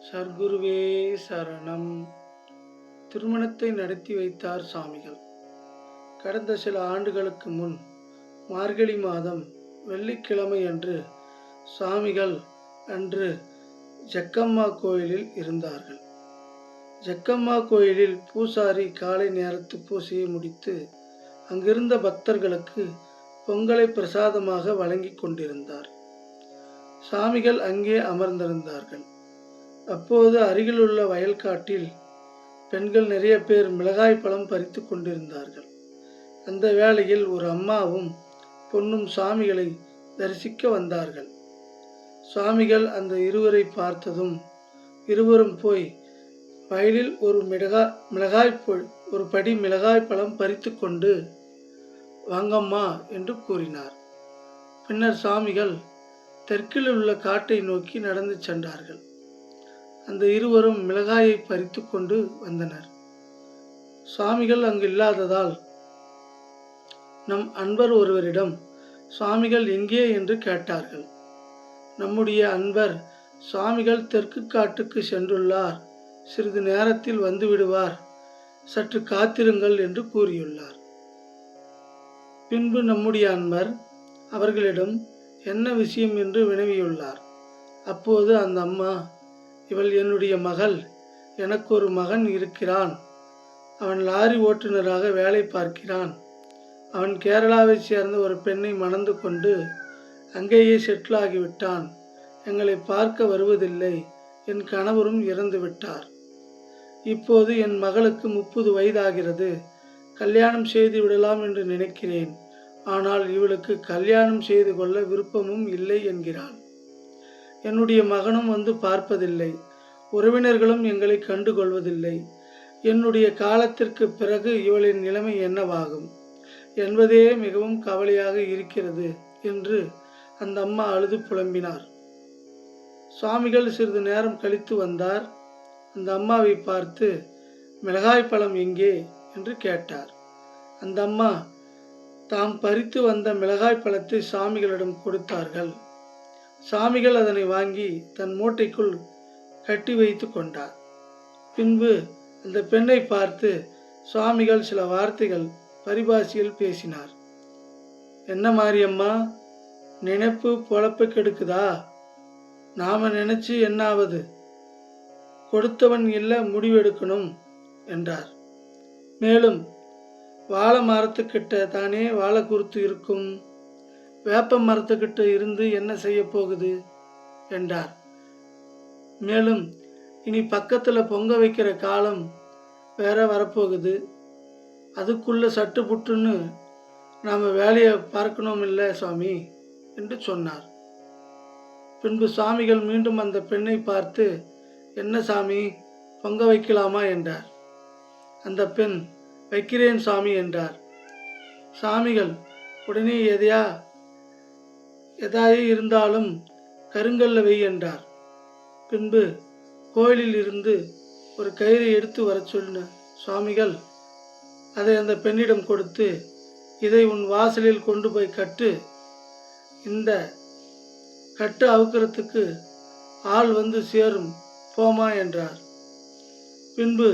சர்க்குருவே சரணம். திருமணத்தை நடத்தி வைத்தார் சாமிகள். கடந்த சில ஆண்டுகளுக்கு முன் மார்கழி மாதம் வெள்ளிக்கிழமை அன்று சாமிகள் அன்று ஜக்கம்மா கோயிலில் இருந்தார்கள். ஜக்கம்மா கோயிலில் பூசாரி காலை நேரத்து பூசையை முடித்து அங்கிருந்த பக்தர்களுக்கு பொங்கலை பிரசாதமாக வழங்கி கொண்டிருந்தார். சாமிகள் அங்கே அமர்ந்திருந்தார்கள். அப்போது அருகிலுள்ள வயல்காட்டில் பெண்கள் நிறைய பேர் மிளகாய் பழம் பறித்து கொண்டிருந்தார்கள். அந்த வேளையில் ஒரு அம்மாவும் பொண்ணும் சாமிகளை தரிசிக்க வந்தார்கள். சாமிகள் அந்த இருவரை பார்த்ததும் இருவரும் போய் வயலில் ஒரு படி மிளகாய் பழம் பறித்து கொண்டு வாங்கம்மா என்று கூறினார். பின்னர் சாமிகள் தெற்கில் உள்ள காட்டை நோக்கி நடந்து சென்றார்கள். அந்த இருவரும் மிளகாயை பறித்து கொண்டு வந்தனர். சாமிகள் அங்கு இல்லாததால் நம் அன்பர் ஒருவரிடம் சாமிகள் எங்கே என்று கேட்டார்கள். நம்முடைய அன்பர் சாமிகள் தெற்கு காட்டுக்கு சென்றுள்ளார், சிறிது நேரத்தில் வந்து விடுவார், சற்று காத்திருங்கள் என்று கூறியுள்ளார். பின்பு நம்முடைய அன்பர் அவர்களிடம் என்ன விஷயம் என்று வினவியுள்ளார். அப்போது அந்த அம்மா, இவள் என்னுடைய மகள், எனக்கு ஒரு மகன் இருக்கிறான், அவன் லாரி ஓட்டுநராக வேலை பார்க்கிறான், அவன் கேரளாவை சேர்ந்த ஒரு பெண்ணை மணந்து கொண்டு அங்கேயே செட்டில் ஆகிவிட்டான், எங்களை பார்க்க வருவதில்லை, என் கணவரும் இறந்து விட்டார், இப்போது என் மகளுக்கு 30 வயதாகிறது, கல்யாணம் செய்து விடலாம் என்று நினைக்கிறேன், ஆனால் இவளுக்கு கல்யாணம் செய்து கொள்ள விருப்பமும் இல்லை என்கிறாள். என்னுடைய மகனும் வந்து பார்ப்பதில்லை, உறவினர்களும் எங்களை கண்டுகொள்வதில்லை, என்னுடைய காலத்திற்கு பிறகு இவளின் நிலைமை என்னவாகும் என்பதே மிகவும் கவலையாக இருக்கிறது என்று அந்த அம்மா அழுது புலம்பினார். சுவாமிகள் சிறிது நேரம் கழித்து வந்தார். அந்த அம்மாவை பார்த்து மிளகாய் பழம் எங்கே என்று கேட்டார். அந்த அம்மா தாம் பறித்து வந்த மிளகாய் பழத்தை சாமிகளிடம் கொடுத்தார்கள். சாமிகள் அதனை வாங்கி தன் மூட்டைக்குள் கட்டி வைத்து கொண்டார். பின்பு அந்த பெண்ணை பார்த்து சுவாமிகள் சில வார்த்தைகள் பரிபாஷையில் பேசினார். என்ன மாரியம்மா, நினைப்பு பொழப்பு கெடுக்குதா? நாம நினைச்சு என்னாவது, கொடுத்தவன் இல்லை முடிவெடுக்கணும் என்றார். மேலும் வாழை மரத்துக்கிட்ட தானே வாழை குருத்து இருக்கும், வேப்ப மரத்துக்கிட்ட இருந்து என்ன செய்ய போகுது என்றார். மேலும் இனி பக்கத்தில் பொங்க வைக்கிற காலம் வேற வரப்போகுது, அதுக்குள்ள சட்டு புட்டுன்னு நாம் வேலையை பார்க்கணும் இல்லை சுவாமி என்று சொன்னார். பின்பு சாமிகள் மீண்டும் அந்த பெண்ணை பார்த்து, என்ன சாமி, பொங்க வைக்கலாமா என்றார். அந்த பெண், வைக்கிறேன் சாமி என்றார். சாமிகள் உடனே எதாயே இருந்தாலும் கருங்கல்ல வை என்றார். பின்பு கோயிலில் இருந்து ஒரு கயிறை எடுத்து வர சொன்ன சுவாமிகள் அதை அந்த பெண்ணிடம் கொடுத்து, இதை உன் வாசலில் கொண்டு போய் கட்டு, இந்த கட்டு அவுக்கிறதுக்கு ஆள் வந்து சேரும், போமா என்றார். பின்பு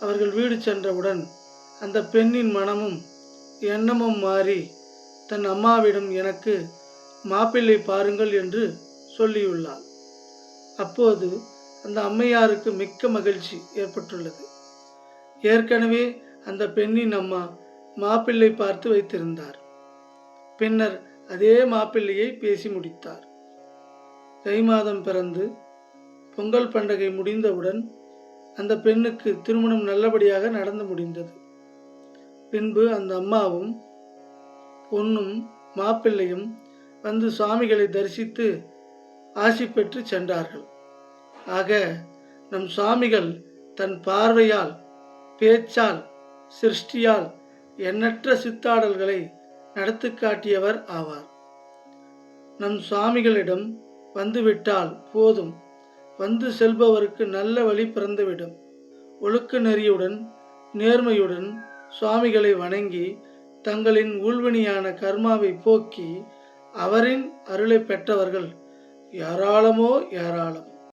அவர்கள் வீடு சென்றவுடன் அந்த பெண்ணின் மனமும் எண்ணமும் மாறி தன் அம்மாவிடம் எனக்கு மாப்பிள்ளை பாருங்கள் என்று சொல்லியுள்ளாள். அப்போது அந்த அம்மையாருக்கு மிக்க மகிழ்ச்சி ஏற்பட்டுள்ளது. ஏற்கனவே அந்த பெண்ணின் அம்மா மாப்பிள்ளை பார்த்து வைத்திருந்தார். பின்னர் அதே மாப்பிள்ளையை பேசி முடித்தார். தை மாதம் பிறந்து பொங்கல் பண்டிகை முடிந்தவுடன் அந்த பெண்ணுக்கு திருமணம் நல்லபடியாக நடந்து முடிந்தது. பின்பு அந்த அம்மாவும் பொண்ணும் மாப்பிள்ளையும் வந்து சுவாமிகளை தரிசித்து ஆசி பெற்று சென்றார்கள். ஆக நம் சுவாமிகள் தன் பார்வையால், பேச்சால், சிருஷ்டியால் எண்ணற்ற சித்தாடல்களை நடத்தி காட்டியவர் ஆவார். நம் சுவாமிகளிடம் வந்துவிட்டால் போதும், வந்து செல்பவருக்கு நல்ல வழி பிறந்துவிடும். ஒழுக்க நெறியுடன் நேர்மையுடன் சுவாமிகளை வணங்கி தங்களின் ஊழ்வினியான கர்மாவை போக்கி அவரின் அருளை பெற்றவர்கள் ஏராளமோ ஏராளம்.